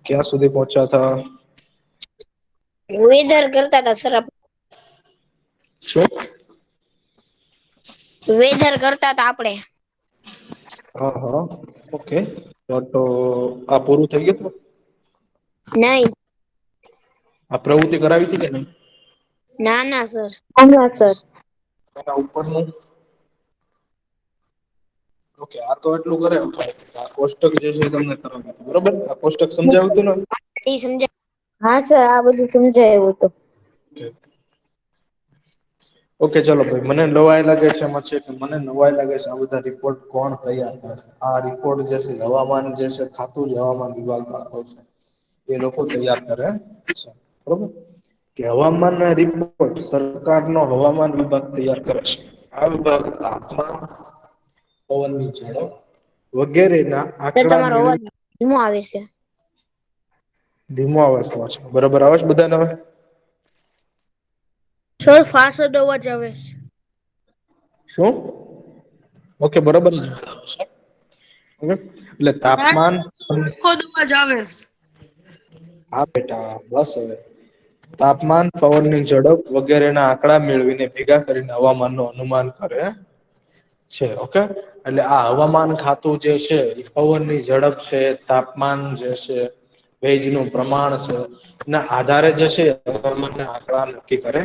ક્યાં સુધી પહોંચ્યા હતા? વેધર કરતા હતા સર. શું? વેધર કરતા હતા આપડે. હા હા ઓકે તો આ પૂરું થઈ ગયું. નહી. આ પ્રવૃત્તિ કરાવી હતી કે નહી? ના ના સર. ના સર. એના ઉપરનું. ઓકે આ તો એટલું કરે આ કોષ્ટક જે છે તમને બરોબર આ કોષ્ટક સમજાવ્યું તું ને. એ સમજાય. હા સર આ બધું સમજાય એવું તો. ઓકે ચલો ભાઈ મને નવાઈ લાગે છે એમાં છે કે મને નવાઈ લાગે છે આ બધા રિપોર્ટ કોણ તૈયાર કરે છે. આ રિપોર્ટ જે છે હવામાન જે છે ખાતું જ હવામાન વિભાગ છે. એ લોકો તૈયાર કરે છે બરોબર. કે હવામાન ના રિપોર્ટ સરકાર નો હવામાન વિભાગ તૈયાર કરે છે. આ વિભાગ તાપમાન પવનની ઝડપ વગેરે ના સર આંકડા તમારો અવાજ મેળવી ધીમો આવે છે. ધીમો આવે છે બરોબર આવે છે બધાને હવે. સર ફાસ્ટ અવાજ આવે છે. શું ઓકે બરોબર છે. એટલે તાપમાન અવાજ આવે છે. હા બેટા બસ હવે. તાપમાન પવનની ઝડપ વગેરેના આંકડા મેળવીને ભેગા કરીને હવામાન નું અનુમાન કરે છે ઓકે. એટલે આ હવામાન ખાતું જે છે એ પવન ની ઝડપ છે તાપમાન જે છે. ભેજ નું પ્રમાણ છે ના આધારે જે છે હવામાન આંકડા નક્કી કરે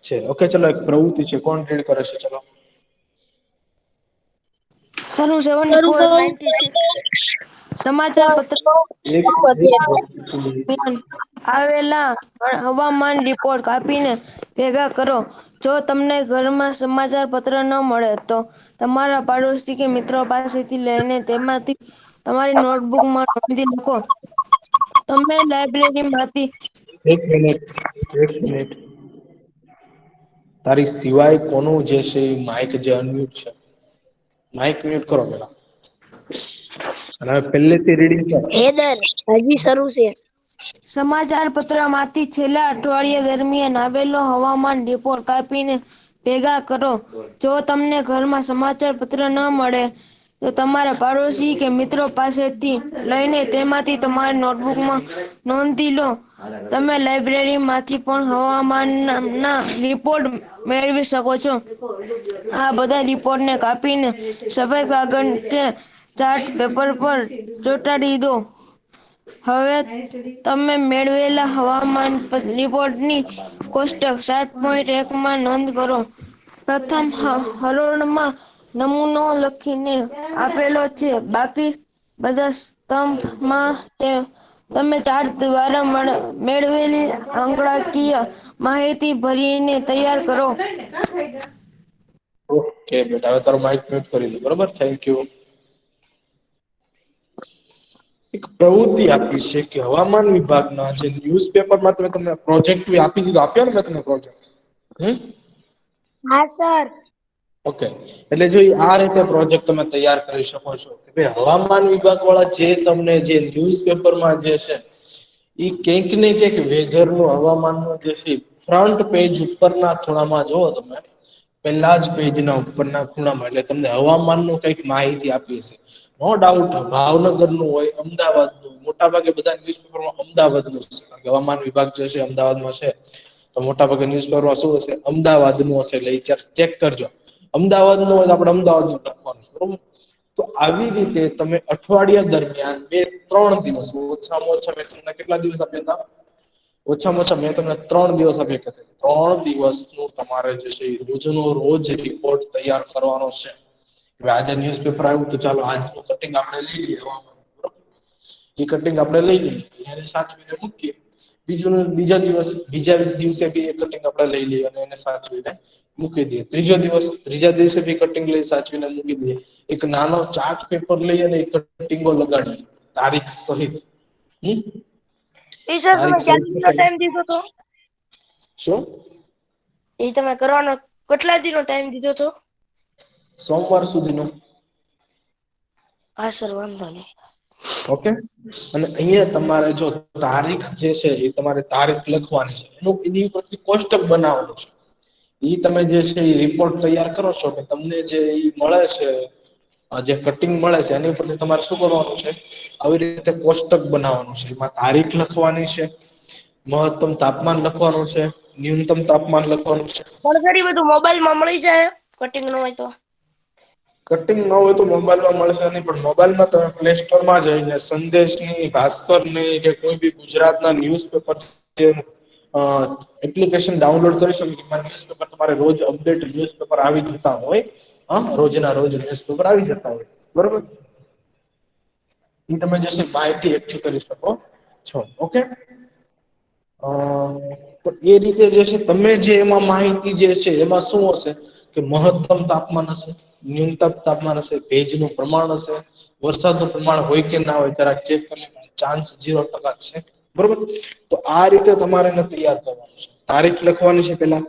છે ઓકે ચલો એક પ્રવૃત્તિ છે કોણ રીડ કરે છે ચલો. સર હું 7496 સમાચાર પત્ર એક આવેલા હવામાન રિપોર્ટ કાપીને ભેગા કરો. જો તમને ઘરમાં સમાચાર પત્ર ન મળે તો તમારા પાડોશી કે મિત્રો પાસેથી લઈને તેમાંથી તમારી નોટબુકમાં નોંધી લખો. તમે લાયબ્રેરી માંથી એક મિનિટ એક મિનિટ. તારી સિવાય કોનું જે છે એ માઇક જે અનમ્યુટ છે. માઇક મ્યુટ કરો પેલા અને હવે પેલેથી રીડિંગ કર. હેદર હજી શરૂ છે. સમાચાર પત્ર માંથી છેલ્લા અઠવાડિયા દરમિયાન આવેલો હવામાન રિપોર્ટ કાપીને ભેગા કરો જો તમને ઘરમાં સમાચાર પત્ર ન મળે તો તમારા પાડોશી કે મિત્રો પાસેથી લઈને તેમાંથી તમારી નોટબુકમાં નોંધી લો. તમે લાયબ્રેરી માંથી પણ હવામાન ના રિપોર્ટ મેળવી શકો છો આ બધા રિપોર્ટને કાપીને સફેદ કાગળ કે ચાર્ટ પેપર પર ચોટાડી દો. હવે તમે મેળવેલા હવામાન રિપોર્ટની કોષ્ટક 7.1 માં નોંધ કરો. પ્રથમ હરોળમાં નમૂનો લખીને આપેલો છે બાકી બધા સ્તંભમાં તે તમે ચાર્ટ દ્વારા મેળવેલી આંકડાકીય માહિતી ભરીને તૈયાર કરો. ઓકે બેટા હવે તારું માઇક મ્યુટ કરી દો બરોબર થેન્ક યુ. એક પ્રવૃત્તિ આપી છે કે હવામાન વિભાગના જે ન્યુઝ પેપરમાં તમને પ્રોજેક્ટ આપી દીધો આપ્યો ને મેં તમને પ્રોજેક્ટ હા સર. ઓકે એટલે જો આ રીતે પ્રોજેક્ટ તમે તૈયાર કરી શકો છો. હવામાન વિભાગ વાળા જે તમને જે ન્યુઝ પેપરમાં જે છે. એ કંઈક ને કંઈક વેધર નું હવામાન નું જે છે. ફ્રન્ટ પેજ ઉપરના ખૂણામાં જુઓ તમે પેલા જ પેજ ના ઉપરના ખૂણામાં એટલે તમને હવામાન નું કઈક માહિતી આપી હશે. નો ડાઉટ ભાવનગર નું હોય અમદાવાદ નું મોટા ભાગે બધા ન્યુઝપેપરમાં અમદાવાદ નું હવામાન વિભાગ જે છે અમદાવાદમાં છે. તો મોટા ભાગે ન્યુઝપેપરમાં શું હશે અમદાવાદ નું હશે એટલે ચેક કરજો. અમદાવાદ નું હોય તો આપડે અમદાવાદ નું લખવાનું બરોબર. તો આવી રીતે તમે અઠવાડિયા દરમિયાન 2-3 દિવસ ઓછામાં ઓછા કેટલા દિવસ આપ્યા હતા ઓછામાં ઓછા મેં તમને 3 દિવસ આપ્યા હતા. 3 દિવસ નું તમારે જે છે રોજ નો રોજ રિપોર્ટ તૈયાર કરવાનો છે. હવે આજે ન્યુઝપેપર આવ્યું તો ચાલો આજનું કટિંગ આપણે લઈ લઈએ એ કટિંગ આપડે લઈ લઈએ એને સાચવીને મૂકીએ. બીજા દિવસે બી એક કટિંગ આપણે લઈ લઈએ અને એને સાચવીને મૂકી દઈએ ત્રીજા દિવસે બી કટિંગ લઈ સાચવીને મૂકી દઈએ. એક નાનો ચાર્ટ પેપર લઈ અને એક કટિંગો લગાડીએ તારીખ સહિત એ સર તમે તારીખ સહિત ક્યાં ટાઈમ દીધો હતો. શું એ તમે કરવાનો કેટલા દિનો ટાઈમ દીધો હતો. સોમવાર સુધીનો. હા સર વાંધો નહી. ઓકે. અને અહિયાં તમારે જો તારીખ જે છે એ તમારે તારીખ લખવાની છે. એની પરથી કોષ્ટક બનાવવાનું છે. ઈ તમે જે છે એ રિપોર્ટ તૈયાર કરો છો કે તમને જે ઈ મળે છે. જે કટિંગ મળે છે એની ઉપરથી તમારે શું કરવાનું છે, આવી રીતે કોષ્ટક બનાવવાનું છે. એમાં તારીખ લખવાની છે, મહત્તમ તાપમાન લખવાનું છે, ન્યૂનતમ તાપમાન લખવાનું છે. પણ સર એ બધું મોબાઈલમાં મળી જાય કટિંગ ન હોય તો? કટિંગ ન હોય તો મોબાઈલમાં મળશે નહીં, પણ મોબાઈલમાં તમે પ્લે સ્ટોરમાં જઈને સંદેશની, ભાસ્કરની કે કોઈ બી ગુજરાતના ન્યૂઝપેપર એપ્લિકેશન ડાઉનલોડ કરી શકો. ન્યૂઝપેપર તમારે રોજ અપડેટ ન્યૂઝપેપર આવી જતા હોય. રોજના રોજ ન્યૂઝપેપર આવી જતા હોય, બરોબર. એ તમે જે છે માહિતી એકઠી કરી શકો છો. ઓકે, તો એ રીતે જે છે તમે જે એમાં માહિતી જે છે એમાં શું હશે કે મહત્તમ તાપમાન હશે, ન્યૂનતમ તાપમાન હશે, ભેજનું પ્રમાણ હશે, વરસાદનું પ્રમાણ હોય કે ના હોય જરાક ચેક કરી લો. ચાન્સ 0% છે, બરોબર. તો આ રીતે તમારે એને તૈયાર કરવાનું છે. તારીખ લખવાની છે પેલા,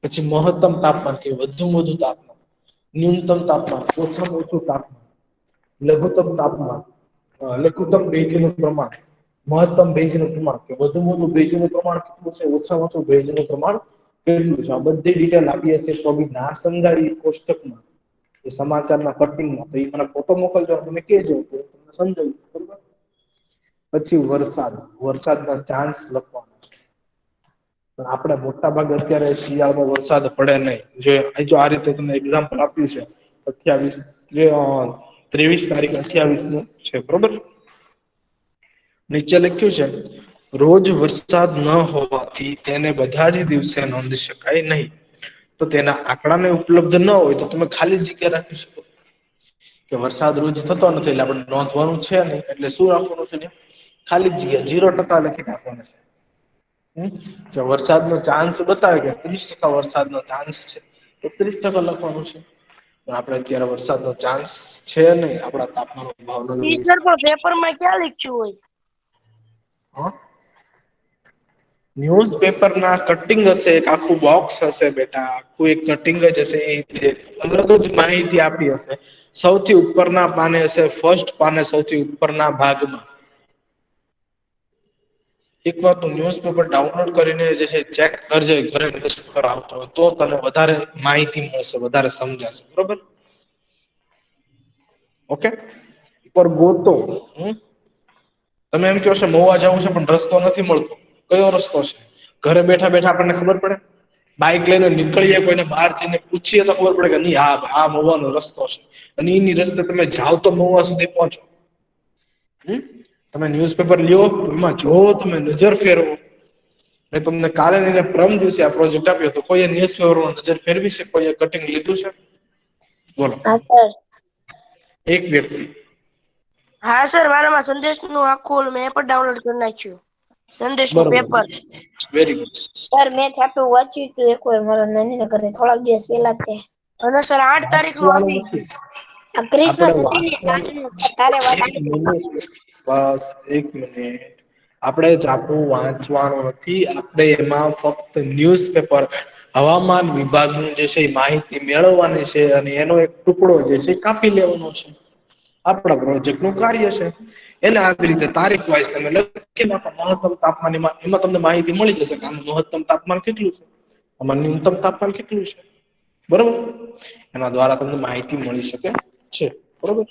પછી મહત્તમ તાપમાન કે વધુમાં વધુ તાપમાન, ન્યૂનતમ તાપમાન ઓછામાં ઓછું તાપમાન, લઘુત્તમ તાપમાન, લઘુત્તમ ભેજનું પ્રમાણ, મહત્તમ ભેજનું પ્રમાણ કે વધુમાં વધુ ભેજનું પ્રમાણ કેટલું છે, ઓછામાં ઓછું ભેજનું પ્રમાણ કેટલું છે. આ બધી ડિટેલ આપી હશે તો બી ના સમજાય કોષ્ટકમાં, એ સમાચારના કટિંગમાં, તો એ મને ફોટો મોકલજો, તમે કહેજો તો તમને સમજાવી, બરોબર. પછી વરસાદના ચાન્સ લખવાના છે. પણ આપણે મોટા ભાગે અત્યારે શિયાળામાં વરસાદ પડે નહીં. જો આ રીતે તમને એક્ઝામ્પલ આપ્યું છે 23 તારીખ 28 નું છે, બરોબર. નીચે લખ્યું છે રોજ વરસાદ ન હોવાથી તેને બધા જ દિવસે નોંધી શકાય નહીં. તો તેના આંકડાને ઉપલબ્ધ ન હોય તો તમે ખાલી જગ્યા રાખી શકો કે વરસાદ રોજ થતો નથી એટલે આપણે નોંધવાનું છે નહીં, એટલે શું રાખવાનું છે, ખાલી જગ્યા 0% લખી નાખવાનું છે. જો વરસાદનો ચાન્સ બતાવે કે 30% વરસાદનો ચાન્સ છે તો 30% લખવાનું છે. પણ આપણે અત્યારે વરસાદનો ચાન્સ છે નહીં, આપણા તાપમાન ભાવનગર ટીચર પણ પેપરમાં ક્યાં લખ્યું હોય? ન્યૂઝપેપર ના કટિંગ હશે, એક આખું બોક્સ હશે બેટા, આખું એક કટિંગ જ હશે. એ અલગ જ માહિતી આપી હશે. સૌથી ઉપરના પાને હશે, ફર્સ્ટ પાને સૌથી ઉપરના ભાગમાં. એક વાર તું ન્યૂઝપેપર ડાઉનલોડ કરીને જે છે ચેક કરજે, ઘરે ન્યૂઝપેપર આવતો હોય તો તને વધારે માહિતી મળશે, વધારે સમજાશે, બરોબર. ઓકે, પર ગોતો. તમે એમ કહો છો મહુવા જવું છે પણ રસ્તો નથી મળતો. કયો રસ્તો છે? ઘરે બેઠા બેઠા આપણને ખબર પડે? બાઇક લઈને નીકળીએ, કોઈને બહાર જઈને પૂછીએ તો ખબર પડે કે નહીં આ મહુવાનો રસ્તો છે. અને એની રસ્તે તમે જાઓ તો મહુવા સુધી પહોંચો. તમે ન્યૂઝપેપર લ્યો, એમાં જોવો, તમે નજર ફેરવો. મેં તમને કાલે ને પ્રમ દિવસે આ પ્રોજેક્ટ આપ્યો તો કોઈએ ન્યૂઝપેપરમાં નજર ફેરવી છે? કોઈએ કટિંગ લીધું છે? બોલો. હા સર. એક વ્યક્તિ. હા સર, મારામાં સંદેશનું આખું મેં પણ ડાઉનલોડ કરી નાખ્યું, સંદેશનું બરોબર, પેપર. Very good. સર મેં છાપું વાંચ્યું હતું એકવાર મારા નાનીના ઘરે થોડાક દિવસ પહેલા તે. અને સર 8 તારીખનું વાંચવાનું આવી નથી, આ ક્રિસમસ આપણે હતી ને વાંચવાનું. તારે એક મિનિટ, બસ એક મિનિટ. આપણે જાપું વાંચવાનું નથી, આપણે એમાં ફક્ત ન્યૂઝપેપર હવામાન વિભાગનું જે છે માહિતી મેળવવાની છે અને એનો એક ટુકડો જે છે કાપી લેવાનો છે. આપણા પ્રોજેક્ટનું કાર્ય છે. એને આવી રીતે તારીખ વાઇઝ તમે લખી નાખો. મહત્તમ તાપમાન એમાં તમને માહિતી મળી જશે કે આનું મહત્તમ તાપમાન કેટલું છે, આમાં ન્યૂનતમ તાપમાન કેટલું છે, બરોબર. એના દ્વારા તમને માહિતી મળી શકે છે, બરોબર.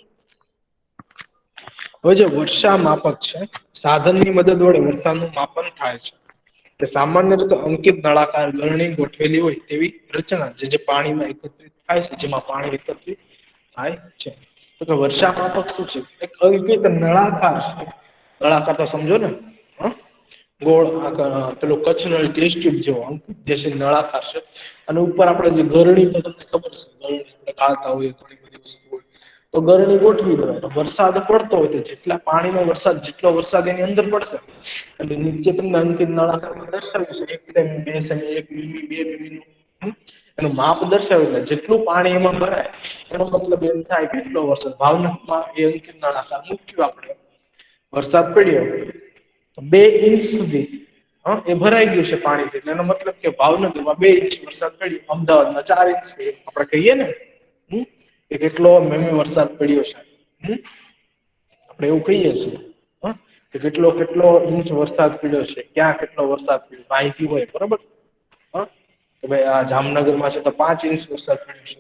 હવે જે વર્ષા માપક છે, સાધનની મદદ વડે વરસાદનું માપન થાય છે. કે સામાન્ય રીતે અંકિત નળાકાર ગરણી ગોઠવેલી હોય તેવી રચના જે પાણીમાં એકત્રિત થાય છે, જેમાં પાણી એકત્રિત થાય છે. તો કે વર્ષા માપક શું છે? એક અંકિત નળાકાર છે. નળાકાર તો સમજો ને, ગોળ પેલો કચ્છનો ટેસ્ટ ટ્યુબ જેવો અંકિત જે છે નળાકાર છે. અને ઉપર આપણે જે ગરણી તો તમને ખબર છે, ગરણી આપણે ગાળતા હોઈએ ઘણી બધી વસ્તુ હોય તો ગરણી ગોઠવી દેવાય. તો વરસાદ પડતો હોય તો જેટલા પાણીનો વરસાદ જેટલો વરસાદ એની અંદર પડશે એટલે નીચે તમને અંકિત નળાકારમાં દર્શાવ્યું છે 1 સેમી, 2 સેમી, 1 મીમી, 2 મીમી એનું માપ દર્શાવેલું છે. જેટલું પાણી એમાં ભરાય એનો મતલબ એમ થાય કે એટલો વરસાદ. ભાવનગરમાં એ અંકિત નળાકાર મૂક્યું આપણે, વરસાદ પડ્યો તો 2 ઇંચ સુધી એ ભરાઈ ગયું છે પાણીથી, એટલે એનો મતલબ કે ભાવનગરમાં 2 ઇંચ વરસાદ પડ્યો, અમદાવાદમાં 4 ઇંચ આપણે કહીએ ને કે કેટલો મીમી વરસાદ પડ્યો છે. આપણે એવું કહીએ છીએ કે કેટલો કેટલો ઇંચ વરસાદ પડ્યો છે, ક્યાં કેટલો વરસાદ પડ્યો, માહિતી હોય, બરોબર. કે ભાઈ આ જામનગરમાં છે તો 5 ઇંચ વરસાદ પડ્યો છે,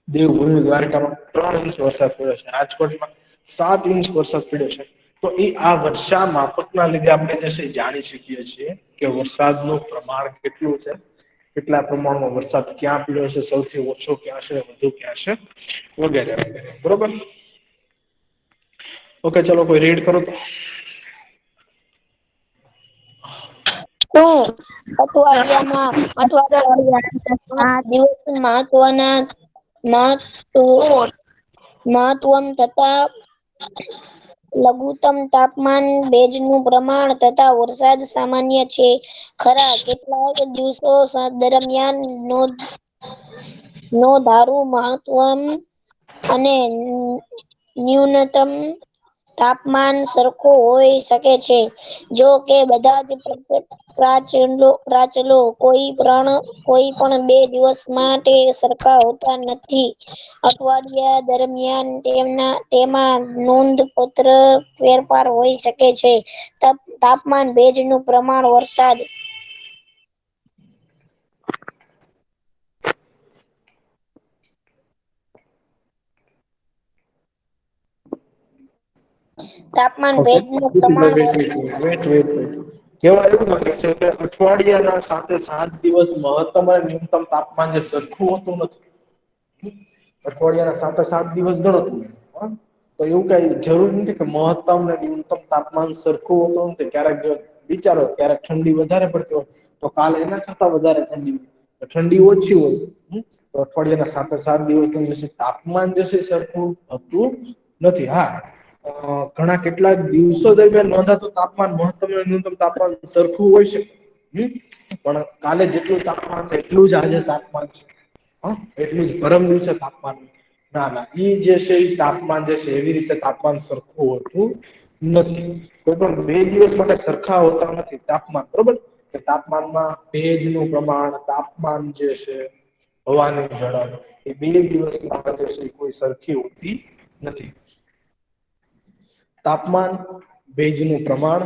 દેવભૂમિ દ્વારકામાં 3 ઇંચ વરસાદ પડ્યો છે, રાજકોટમાં 7 ઇંચ વરસાદ પડ્યો છે. તો એ આ વર્ષા માપકના લીધે આપણે જે છે જાણી શકીએ છીએ કે વરસાદનું પ્રમાણ કેટલું છે, કેટલા પ્રમાણમાં વરસાદ ક્યાં પડ્યો છે, સૌથી ઓછો ક્યાં છે, વધુ ક્યાં છે, વગેરે વગેરે. બરોબર. ઓકે, ચલો કોઈ રીડ કરો તો. શું અઠવાડિયામાં 5 દિવસ મહત્તમ તથા લઘુત્તમ તાપમાન, ભેજનું પ્રમાણ તથા વરસાદ સામાન્ય છે ખરા? કેટલાક દિવસો દરમિયાન ધારું મહત્તમ અને ન્યૂનતમ તાપમાન સરખું હોઈ શકે છે. જો કે બધા જ પ્રાચલો કોઈ પણ 2 દિવસ માટે સરખા હોતા નથી. અઠવાડિયા દરમિયાન તેમાં નોંધપાત્ર ફેરફાર હોઈ શકે છે. તાપમાન, ભેજનું પ્રમાણ, વરસાદ. તાપમાન, ભેજનું પ્રમાણ. વેટ. કેવા એવું લાગે છે કે અઠવાડિયાના સાથે 7 દિવસ મહત્તમ અને ન્યૂનતમ તાપમાન જે સરખું હોતું નથી. અઠવાડિયાના 7 દિવસ ગણો તમે. તો એવું કઈ જરૂર નથી કે મહત્તમ અને ન્યૂનતમ તાપમાન સરખું હોતું નથી. ક્યારેક વિચારો, ક્યારેક ઠંડી વધારે પડતી હોય તો કાલે એના કરતા વધારે ઠંડી ઓછી હોય. તો અઠવાડિયાના 7 દિવસનું જે તાપમાન જે છે સરખું હોતું નથી. હા, ઘણા કેટલાક દિવસો દરમિયાન નોંધાતું તાપમાન, મહત્તમ અને ન્યૂનતમ તાપમાન સરખું હોય છે. પણ કાલે જેટલું તાપમાન છે એટલું જ આજે તાપમાન છે. એટલું જ પરમ દિવસે તાપમાન. ના, ઈ જે છે એ તાપમાન જે છે એવી રીતે તાપમાન સરખું હોતું નથી. કોઈ પણ 2 દિવસ માટે સરખા હોતા નથી તાપમાન. બરોબર. કે તાપમાનમાં ભેજનું પ્રમાણ, તાપમાન જે છે, હવાની ઝડપ, એ 2 દિવસમાં જે છે કોઈ સરખી હોતી નથી. તાપમાન, ભેજનું પ્રમાણ,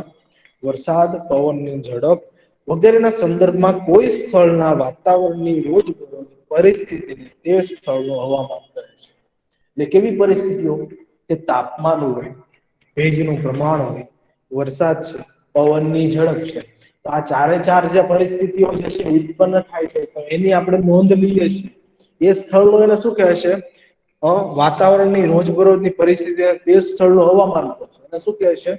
વરસાદ, પવનની ઝડપ વગેરેના સંદર્ભમાં કોઈ સ્થળના વાતાવરણની રોજબરોજ પરિસ્થિતિને તે સ્થળનું હવામાન કહે છે. એટલે કેવી પરિસ્થિતિઓ? કે તાપમાન હોય, ભેજનું પ્રમાણ હોય, વરસાદ છે, પવનની ઝડપ છે. તો આ ચારે જે પરિસ્થિતિઓ જે છે ઉત્પન્ન થાય છે, તો એની આપણે નોંધ લઈએ છીએ. એ સ્થળનું એને શું કહે છે? વાતાવરણની રોજબરોજની પરિસ્થિતિ, તે સ્થળનું હવામાન કહે છે. એને શું કહે છે?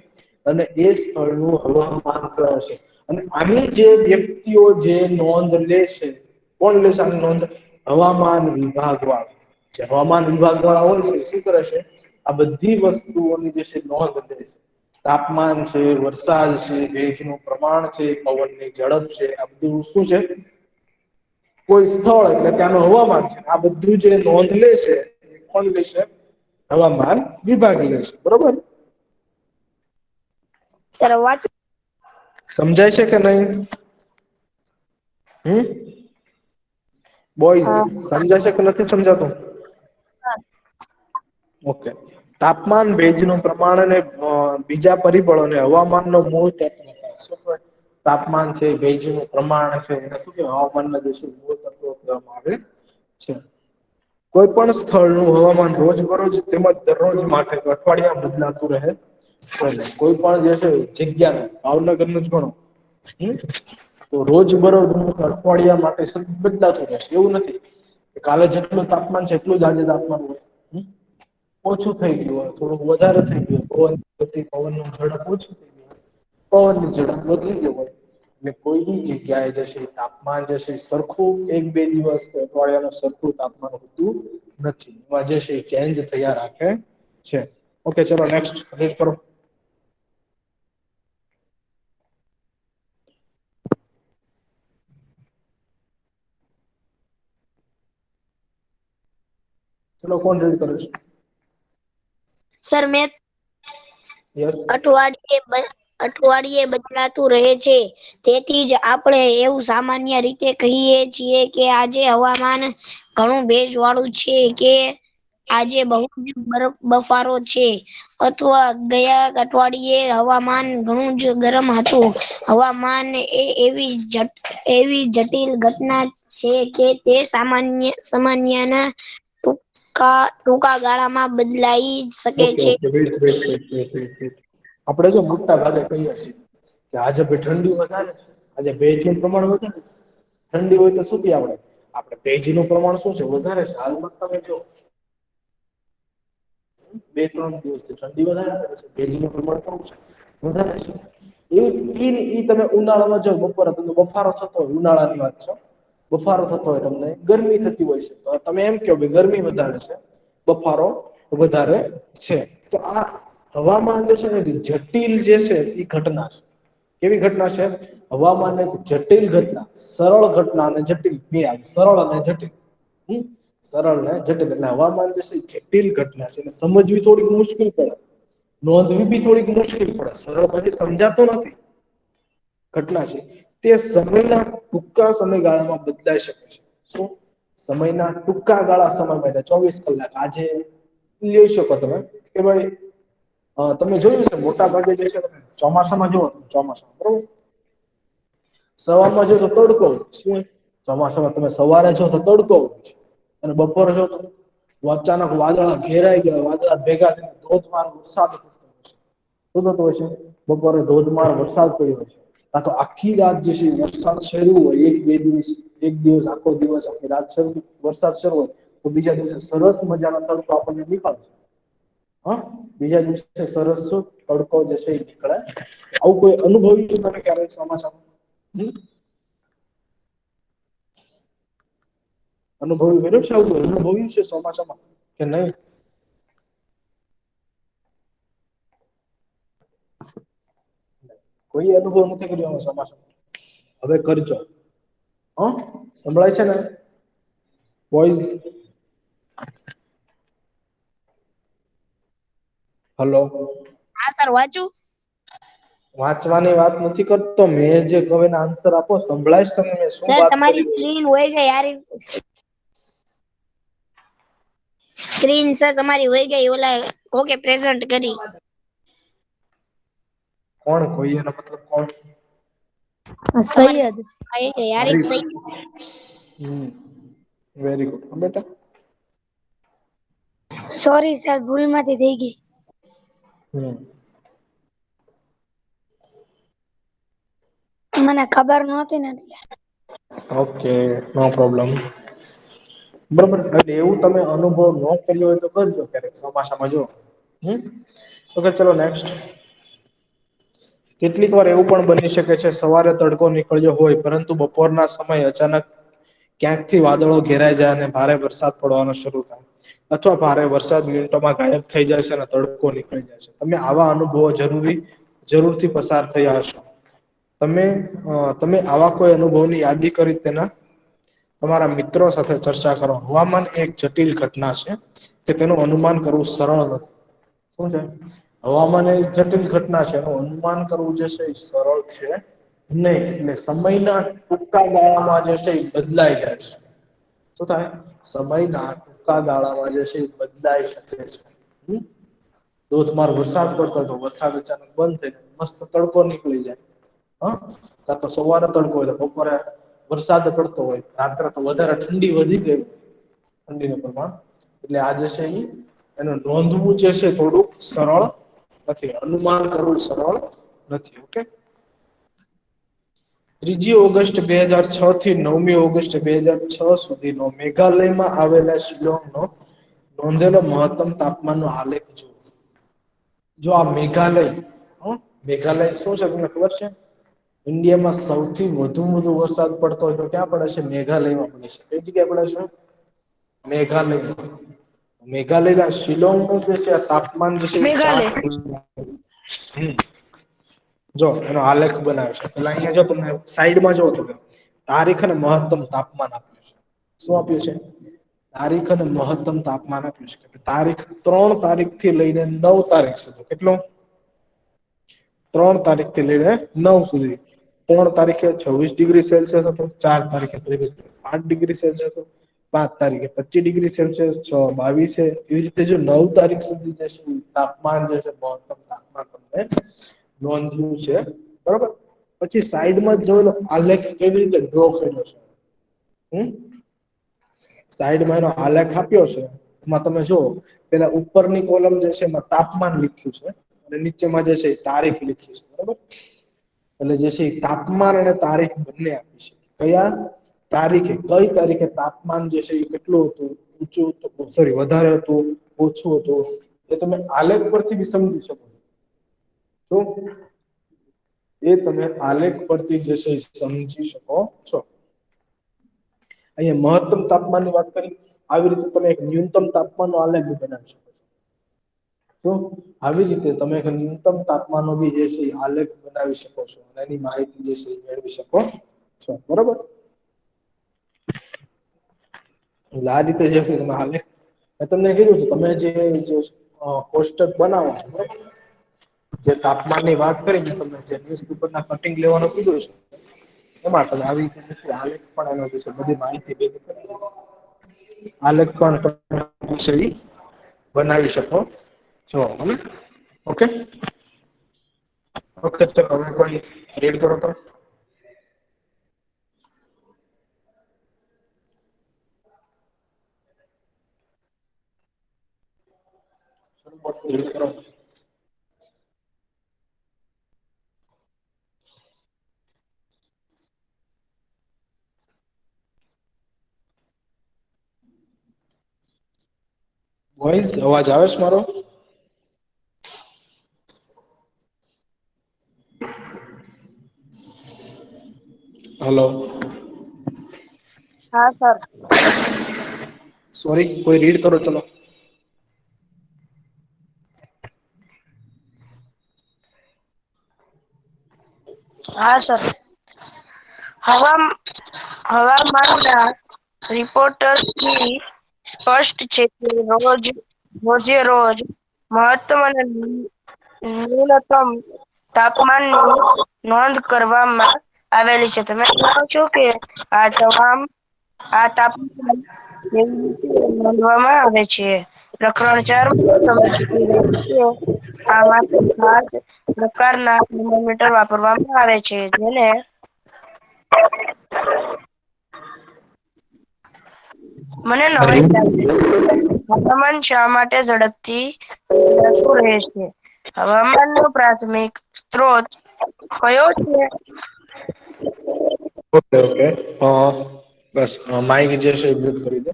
અને એ સ્થળનું હવામાન કહે છે. અને આની જે વ્યક્તિઓ જે નોંધ લે છે, કોણ લેશે આની નોંધ? હવામાન વિભાગ વાળા. જે હવામાન વિભાગ વાળા હોય છે શું કરે છે? આ બધી વસ્તુઓની જે છે નોંધ લે છે. તાપમાન છે, વરસાદ છે, ભેજનું પ્રમાણ છે, પવનની ઝડપ છે, આ બધું શું છે? કોઈ સ્થળ એટલે ત્યાંનું હવામાન છે. આ બધું જે નોંધ લે છે, કોણ લેશે? હવામાન વિભાગ લેશે. બરોબર. સમજાય છે કે નહીં? બોયઝ, સમજાય છે કે નથી સમજાતું? ઓકે. તાપમાન, ભેજનું પ્રમાણ અને બીજા પરિબળોને હવામાનનો મૂળ તત્વ શું? તાપમાન છે, ભેજનું પ્રમાણ છે, એને શું કહેવાય? હવામાનના જે મૂળ તત્વો કહેવામાં આવે છે. કોઈ પણ સ્થળનું હવામાન રોજબરોજ તેમજ દરરોજ માટે અઠવાડિયા બદલાતું રહે. કોઈ પણ જે છે જગ્યાનું, ભાવનગરનું જ ગણો. તો રોજબરોજ અઠવાડિયા માટે બદલાતું રહેશે એવું નથી. કાલે જેટલું તાપમાન છે એટલું જ આજે તાપમાન હોય. ઓછું થઈ ગયું હોય, થોડુંક વધારે થઈ ગયું, પવનની ઝડપ ઓછી થઈ ગઈ હોય, પવનની ઝડપ વધી ગઈ હોય. એટલે કોઈ બી જગ્યાએ જશે તાપમાન જશે સરખું 1-2 દિવસ અઠવાડિયાનું સરખું તાપમાન હોતું નથી. એમાં જે છે ચેન્જ થયા રાખે છે. ઓકે, ચલો નેક્સ્ટ રીડ કરો. ચલો, કોણ રીડ કરે છે? સર, મેં યસ. અઠવાડિયે બદલાતું રહે છે. તેથી જ આપણે એવું સામાન્ય રીતે કહીએ છીએ કે આજે હવામાન ઘણું ભેજવાળું છે, કે આજે બહુ જ બફારો છે, અથવા ગયા અઠવાડિયે હવામાન ઘણું જ ગરમ હતું. હવામાન એ એવી જટિલ ઘટના છે કે તે સામાન્યના ટૂંકા ગાળામાં બદલાઈ શકે ઓકે છે. Okay wait. આપણે જો મોટા ભાગે કહીએ છીએ કે આજે ભાઈ ઠંડી વધારે છે, આજે ભેજનું પ્રમાણ વધારે છે. ઠંડી હોય તો શું કહીએ આપણે ભેજનું પ્રમાણ શું છે વધારે છે. હાલમાં તમે જો 2-3 દિવસથી ઠંડી વધારે પડે છે, ભેજનું પ્રમાણ કેવું છે વધારે છે. ઈ તમે ઉનાળામાં જો બપોરે બફારો થતો હોય, ઉનાળાની વાત છે, બફારો થતો હોય, તમને ગરમી થતી હોય છે, તો તમે એમ કહો કે ગરમી વધારે છે, બફારો વધારે છે. તો આ હવામાન જે છે ને જટિલ જે છે એ ઘટના છે. કેવી ઘટના છે? હવામાન એક જટિલ ઘટના, સરળ ઘટના અને જટિલ બે આવે. સરળ અને જટિલ. સરળ ને જટિલ. એટલે હવામાન જે છે જટિલ ઘટના છે, એટલે સમજવી થોડીક મુશ્કેલ પડે, નોંધવી બી થોડીક મુશ્કેલ પડે, સરળતાથી સમજાતો નથી. ઘટના છે તે સમયના ટૂંકા સમયગાળામાં બદલાઈ શકે છે. શું? સમયના ટૂંકા ગાળા સમયમાં, એટલે 24 કલાક. આજે લઈ શકો તમે કે ભાઈ તમે જોયું છે મોટા ભાગે જે છે ચોમાસામાં જુઓ, ચોમાસામાં બરોબર, સવારમાં જો તો તડકો હોય. શું? ચોમાસામાં તમે સવારે જો તો તડકો હોય છે, અને બપોરે જો તો અચાનક વાદળા ઘેરાઈ ગયા, વાદળા ભેગા થઈને ધોધમાર વરસાદ થતો હોય છે. બપોરે ધોધમાર વરસાદ પડ્યો છે, કાં તો આખી રાત જે છે વરસાદ શરૂ હોય, 1-2 દિવસ, એક દિવસ, આખો દિવસ, આખી રાત વરસાદ શરૂ હોય, તો બીજા દિવસે સરસ મજાનો તડકો આપણને દેખાશે. હા, બીજા દિવસે સરસ તડકો જે છે એ નીકળે. આવું કોઈ અનુભવ્યું છે તમે ક્યારે ચોમાસામાં? કર્યું છે આવું? અનુભવ્યું છે ચોમાસામાં કે નહીં? કોઈ અનુભવ નથી કર્યો ચોમાસામાં? હવે કરજો. સંભળાય છે ને બોયઝ? હલો. હા સર, વાંચું? વાંચવાની વાત નથી કરતો, મેં જે કહ્યું એનો આન્સર આપો. સંભળાય છે તમને? મેં શું સર વાત તમારી કરી રહ્યો છું? સ્ક્રીન હોય ગઈ યાર. સ્ક્રીન સર તમારી હોય ગઈ, ઓલા કોકે પ્રેઝન્ટ કરી. કોણ કોઈ? એનો મતલબ કોણ? તમારી સૈયદ. હોય ગઈ યાર. વેરી સહી. વેરી ગુડ બેટા. સોરી સર, ભૂલમાંથી થઈ ગઈ. હમ મને ખબર નહોતી ને એટલે. ઓકે, નો પ્રોબ્લેમ. બરોબર. એટલે એવું તમે અનુભવ ન કર્યો હોય તો કરજો ક્યારેક ચોમાસામાં. જો ઓકે, ચલો નેક્સ્ટ. કેટલીક વાર એવું પણ બની શકે છે સવારે તડકો નીકળ્યો હોય, પરંતુ બપોરના સમયે અચાનક ક્યાંકથી વાદળો ઘેરાઈ જાય અને ભારે વરસાદ પડવાનો શરૂ થાય, અથવા ભારે વરસાદ મિનિટોમાં ગાયબ થઈ જાય છે અને તડકો નીકળી જાય છે. તમે આવા અનુભવો જરૂરથી પસાર થયા હશો. તમે આવા કોઈ અનુભવની યાદી કરી તેના તમારા મિત્રો સાથે ચર્ચા કરો. હવામાન એક જટિલ ઘટના છે કે તેનું અનુમાન કરવું સરળ નથી. શું છે? હવામાન એ જટિલ ઘટના છે, એનું અનુમાન કરવું જે છે એ સરળ છે નહીં. એટલે સમયના ટૂંકા ગાળામાં જે છે એ બદલાઈ જાય છે. શું થાય? સમયના ટૂંકા ગાળામાં જે છે એ બદલાઈ શકે છે. ધોધમાર વરસાદ પડતો હોય તો વરસાદ અચાનક બંધ થઈ જાય, મસ્ત તડકો નીકળી જાય. કાં તો સવારે તડકો હોય તો બપોરે વરસાદ પડતો હોય, રાત્રે તો વધારે ઠંડી વધી ગઈ, ઠંડીનું પ્રમાણ, એટલે આ જે છે એનું નોંધવું જે છે થોડુંક સરળ નથી. અનુમાન કરવું સરળ નથી. ઓકે. 3 ઓગસ્ટ 2006 થી 9 ઓગસ્ટ 2006 સુધીનો મેઘાલયમાં આવેલા શિલોંગનો નોંધેલો મહત્તમ તાપમાનનો આલેખ જુઓ. જો આ મેઘાલય શું છે તમને ખબર છે? ઇન્ડિયામાં સૌથી વધુ વરસાદ પડતો હોય તો ક્યાં પડે છે? મેઘાલયમાં પડે છે. કઈ જગ્યાએ પડે છે? મેઘાલય. મેઘાલયના શિલોંગનું જે છે તાપમાન જે છે મેઘાલય. જો એનો આલેખ બનાવે છે. પેલા અહીંયા જો તમને સાઈડમાં જો તમે તારીખ અને મહત્તમ તાપમાન આપ્યું છે. શું આપ્યું છે? તારીખ અને મહત્તમ તાપમાન આપ્યું છે. તારીખ 3 તારીખથી લઈને 9 તારીખ સુધી. કેટલું? 3 તારીખથી લઈને 9 સુધી. 3 તારીખે 26 ડિગ્રી સેલ્સિયસ હતો, 4 તારીખે 5 ડિગ્રી સેલ્સિયસ હતો, 5 તારીખે 25 ડિગ્રી સેલ્સિયસ, 6, 22, એવી રીતે જો 9 તારીખ સુધી જે છે તાપમાન જે છે મહત્તમ તાપમાન તમને નોંધ્યું છે. બરોબર. પછી સાઈડમાં જોયેલો આલેખ કેવી રીતે ડ્રો કર્યો છે. સાઈડમાં એનો આલેખ આપ્યો છે. એમાં તમે જો પેલા ઉપરની કોલમ જે છે એમાં તાપમાન લખ્યું છે અને નીચેમાં જે છે એ તારીખ લખી છે, બરોબર? એટલે જે છે એ તાપમાન અને તારીખ બંને આપી છે. કયા તારીખે, કઈ તારીખે તાપમાન જે છે એ કેટલું હતું, ઊંચું હતું, સોરી વધારે હતું, ઓછું હતું, એ તમે આલેખ પરથી બી સમજી શકો છો. એ તમે આલેખ પરથી જે છે સમજી શકો છો. અહીંયા મહત્તમ તાપમાનની વાત કરી, આવી રીતે તમે એક ન્યૂનતમ તાપમાનનો આલેખ બનાવી શકો છો. તો આવી રીતે તમે એક ન્યૂનતમ તાપમાનનો બી જે છે આલેખ બનાવી શકો છો અને એની માહિતી જે છે એ મેળવી શકો છો, બરોબર? એટલે આ રીતે જે છે તમે આલેખ, મેં તમને કીધું છે તમે જે કોષ્ટક બનાવો છો, બરોબર? જે તાપમાનની વાત કરી મેં તમને, જે ન્યૂઝપેપરના કટિંગ લેવાનું કીધું છે, એમાં તમે આવી રીતે આલેખ પણ એનો જે છે બધી માહિતી ભેગી કરી આલેખ પણ તમે બનાવી શકો છો. ઓકે, ઓકે, ચલો હવે કોઈ રીડ કરો તો. રીડ કરો. વોઇસ, અવાજ આવે છે મારો? હલો. હા સર. સોરી, કોઈ રીડ કરો ચલો. હા સર. હવામાનના રિપોર્ટરથી સ્પષ્ટ છે કે રોજે રોજ મહત્તમ અને ન્યૂનતમ તાપમાનની નોંધ કરવામાં આવેલી છે. તમે જાણો છો કે આ તાપમાન કેવી રીતે નોંધવામાં આવે છે? પ્રકરણ 4 આમાંથી 7 પ્રકારના થર્મોમીટર વાપરવામાં આવે છે, જેને મને નવાઈ લાગે હવામાન શા માટે ઝડપથી બદલાતું રહે છે? હવામાનનો પ્રાથમિક સ્ત્રોત કયો છે? Okay, okay. બસ માઇક જે છે એ મ્યુટ કરી દો.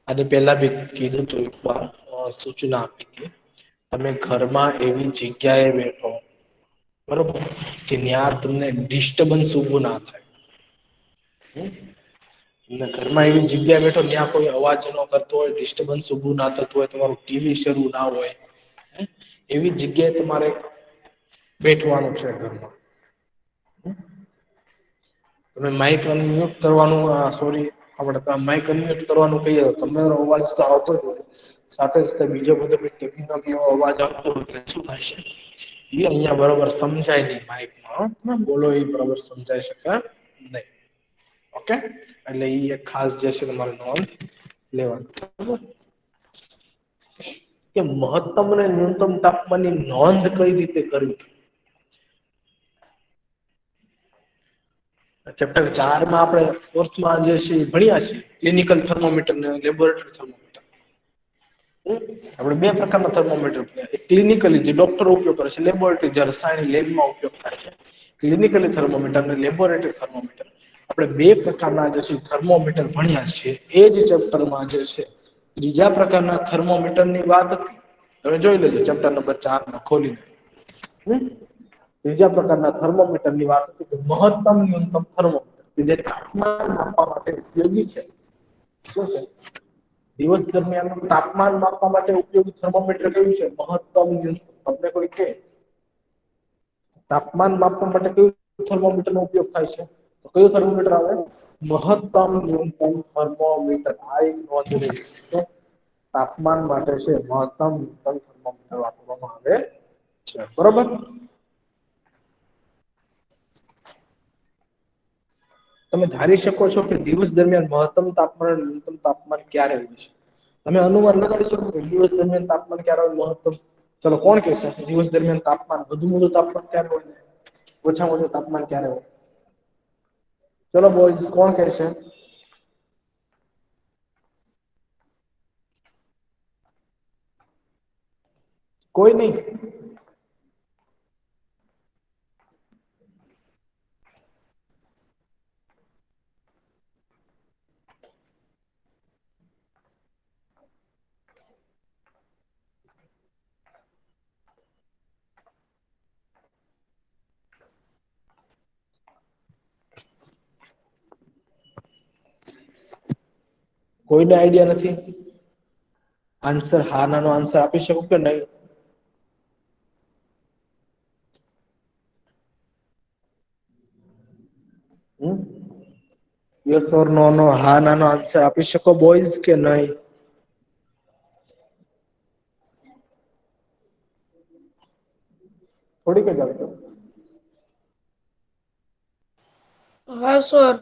અને પેલા બી કીધું તો એક વાર સૂચના આપી હતી, તમે ઘરમાં એવી જગ્યાએ બેઠો, બરોબર, કે ત્યાં તમને ડિસ્ટર્બન્સ ઉભું ના થાય. ઘરમાં એવી જગ્યા બેઠો ત્યાં કોઈ અવાજ ન કરતો હોય, ડિસ્ટર્બન્સ ઉભું ના થતું હોય, તમારું ટીવી શરૂ ના હોય, એવી જગ્યાએ તમારે બેઠવાનું છે ઘરમાં. તમે માઈક અનમ્યુટ કરવાનું, સોરી, આપણે માઈક અનમ્યુટ કરવાનું કહીએ તો તમારો અવાજ તો આવતો જ હોય, સાથે સાથે બીજો બધો ટીવીનો એવો અવાજ આવતો હોય, શું થાય છે એ અહીંયા બરોબર સમજાય નહીં માઈકમાં, બોલો એ બરોબર સમજાઈ શકે નહીં. ઓકે, એટલે એ એક ખાસ જે છે તમારે નોંધ લેવાની, બરાબર? કે મહત્તમ અને ન્યૂનતમ તાપમાનની નોંધ કઈ રીતે કરવી? ચેપ્ટર 4 માં આપણે કોર્સમાં જે છે ભણ્યા છીએ ક્લિનિકલ થર્મોમીટર અને લેબોરેટરી થર્મોમીટર. આપણે બે પ્રકારના થર્મોમીટર ભણ્યા, એક ક્લિનિકલી જે ડોક્ટરો ઉપયોગ કરે છે, લેબોરેટરી જે રસાયણ લેબમાં ઉપયોગ થાય છે. ક્લિનિકલી થર્મોમીટર અને લેબોરેટરી થર્મોમીટર, આપણે બે પ્રકારના જે છે થર્મોમીટર ભણ્યા છીએ. એ જ ચેપ્ટરમાં જે છે ત્રીજા પ્રકારના થર્મોમીટરની વાત હતી, તમે જોઈ લેજો ચેપ્ટર નંબર 4 માં ખોલીને. ત્રીજા પ્રકારના થર્મોમીટરની વાત હતી કે મહત્તમ ન્યૂનતમ થર્મોમીટર, કે જે તાપમાન માપવા માટે ઉપયોગી છે. શું છે? દિવસ દરમિયાન તાપમાન માપવા માટે ઉપયોગી થર્મોમીટર કયું છે? મહત્તમ ન્યૂનતમ. તમને કોઈ કહે તાપમાન માપવા માટે કયું થર્મોમીટરનો ઉપયોગ થાય છે, તો કયું થર્મોમીટર આવે? મહત્તમ ન્યૂનતમ થર્મોમીટર. આ એક નોંધ લેવી છે. તાપમાન માટે છે મહત્તમ ન્યૂનતમ થર્મોમીટર વાપરવામાં આવે છે, બરોબર? તમે ધારી શકો છો કે દિવસ દરમિયાન મહત્તમ તાપમાન અને ન્યૂનતમ તાપમાન ક્યારે હોય છે? તમે અનુમાન લગાડી શકો કે દિવસ દરમિયાન તાપમાન ક્યારે હોય મહત્તમ? ચલો કોણ કહેશે દિવસ દરમિયાન તાપમાન વધુમાં વધુ તાપમાન ક્યારે હોય, ઓછામાં ઓછું તાપમાન ક્યારે હોય? ચલો બોયઝ, કોણ કહેશે? કોઈ નહીં. કોઈને આઈડિયા નથી? આન્સર હા ના નો આન્સર આપી શકો કે નહીં? યસ ઓર નો નો હા ના નો આન્સર આપી શકો બોયઝ કે નહીં? થોડીક જ આપજો. હા સર.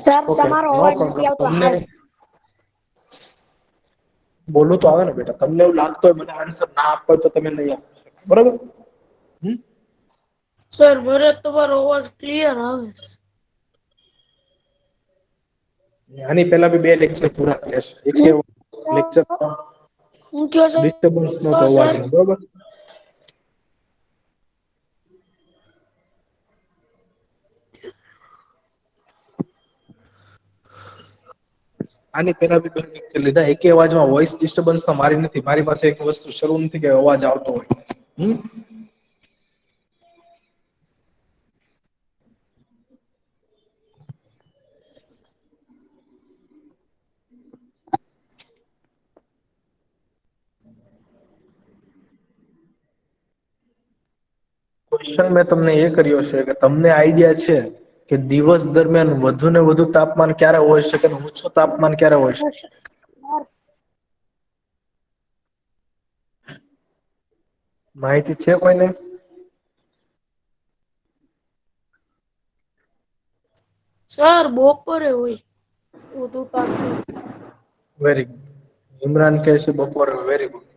સર ઓકે, તમારો નો અવાજ નથી પ્રોબ્લેમ. આવતો તમને હાલ. બોલું તો આવે ને બેટા. તમને એવું લાગતું હોય મને આન્સર ના આપવો હોય તો તમે નહીં આપી શકો. બરોબર? સર મને તમારો અવાજ ક્લિયર આવે છે. આની પહેલા બી 2 લેક્ચર પૂરા થયા છે. એક લેક્ચરમાં હું કયો ડિસ્ટર્બન્સ નતો છો સર? અવાજનો. બરોબર? આની પહેલા બી 2 લેક્ચર લીધા. એકે અવાજમાં વોઇસ ડિસ્ટર્બન્સ તો મારી નથી. મારી પાસે એક વસ્તુ શરૂ નથી કે અવાજ આવતો હોય. ક્વેશ્ચન મેં તમને એ કર્યો છે કે તમને આઈડિયા છે કે દિવસ દરમિયાન વધુ ને વધુ તાપમાન ક્યારે હોઈ શકે અને ઓછું તાપમાન ક્યારે હોઈ શકે? માહિતી છે કોઈને? સર બપોરે હોય વધુ તાપમાન. Very good. ઇમરાન કહે છે બપોરે. Very good.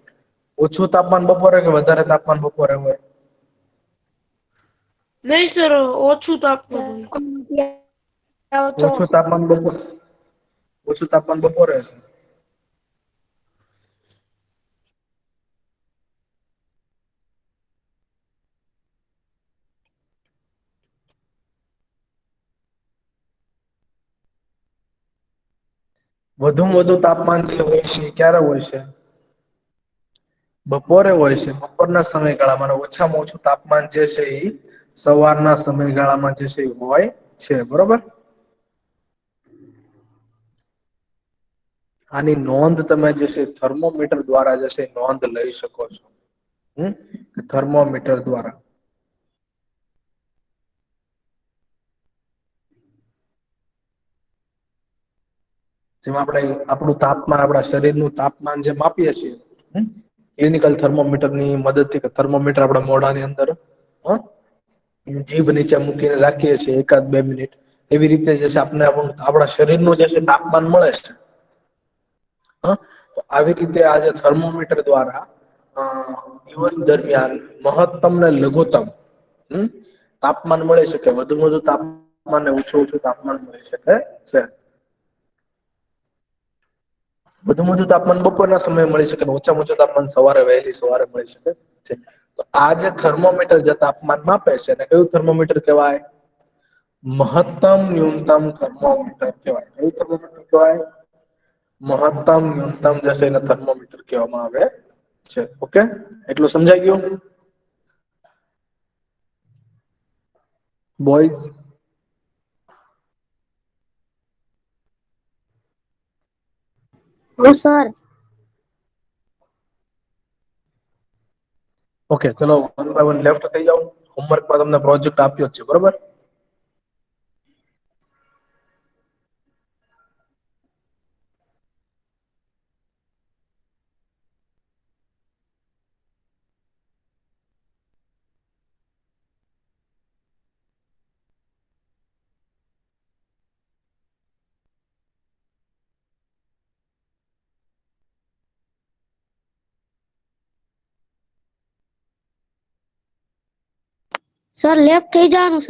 ઓછું તાપમાન બપોરે કે વધારે તાપમાન બપોરે હોય? નહીં સર ઓછું તાપમાન હોય. ઓછું તાપમાન બપોરે. ઓછું તાપમાન બપોરે હશે. વધુમાં વધુ તાપમાન જે હોય છે એ ક્યારે હોય છે? બપોરે હોય છે. બપોરના સમયગાળામાં. અને ઓછામાં ઓછું તાપમાન જે છે એ સવારના સમયગાળામાં જે છે એ હોય છે. બરોબર? આની નોંધ તમે જે છે થર્મોમીટર દ્વારા જે છે નોંધ લઈ શકો છો. થર્મોમીટર દ્વારા. જેમાં આપણે આપણું તાપમાન, આપણા શરીરનું તાપમાન જે માપીએ છીએ ક્લિનિકલ થર્મોમીટરની મદદથી, થર્મોમીટર આપણા મોઢાની અંદર જીભ નીચે મૂકીને રાખીએ છીએ 1-2 મિનિટ. એવી રીતે જે છે આપણે આપણા શરીરનું જે છે તાપમાન મળે છે. તો આવી રીતે આજે થર્મોમીટર દ્વારા દિવસ દરમિયાન મહત્તમ ને લઘુત્તમ તાપમાન મળી શકે. વધુ વધુ તાપમાન ને ઓછું ઓછું તાપમાન મળી શકે છે. વધુમાં વધુ તાપમાન બપોરના સમયે મળી શકે. ઓછામાં ઓછું તાપમાન સવારે વહેલી સવારે મળી શકે છે. તો આ જે થર્મોમીટર જે તાપમાન માપે છે એને કયું થર્મોમીટર કહેવાય? મહત્તમ ન્યૂનતમ થર્મોમીટર કહેવાય. કયું થર્મોમીટર કહેવાય? મહત્તમ ન્યૂનતમ જે છે એને થર્મોમીટર કહેવામાં આવે છે. ઓકે, એટલું સમજાઈ ગયું બોયઝ? હા સર. ઓકે, ચલો 1 by 1 લેફ્ટ થઈ જાઓ. હોમવર્કમાં તમને પ્રોજેક્ટ આપ્યો જ છે. બરોબર? સર લેફ્ટ થઈ જવાનું